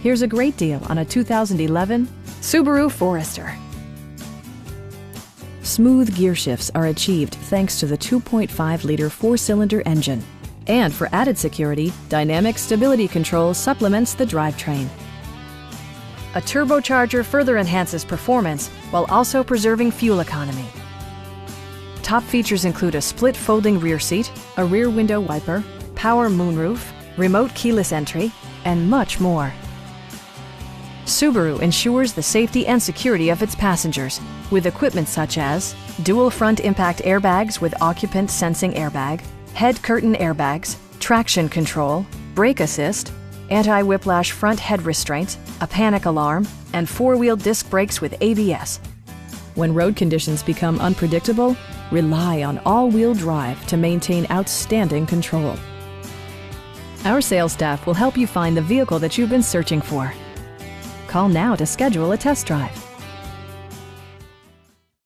Here's a great deal on a 2011 Subaru Forester. Smooth gear shifts are achieved thanks to the 2.5-liter four-cylinder engine. And for added security, dynamic stability control supplements the drivetrain. A turbocharger further enhances performance while also preserving fuel economy. Top features include a split folding rear seat, a rear window wiper, power moonroof, remote keyless entry, and much more. Subaru ensures the safety and security of its passengers with equipment such as dual front impact airbags with occupant sensing airbag, head curtain airbags, traction control, brake assist, anti-whiplash front head restraints, a panic alarm, and four-wheel disc brakes with ABS. When road conditions become unpredictable, rely on all-wheel drive to maintain outstanding control. Our sales staff will help you find the vehicle that you've been searching for. Call now to schedule a test drive.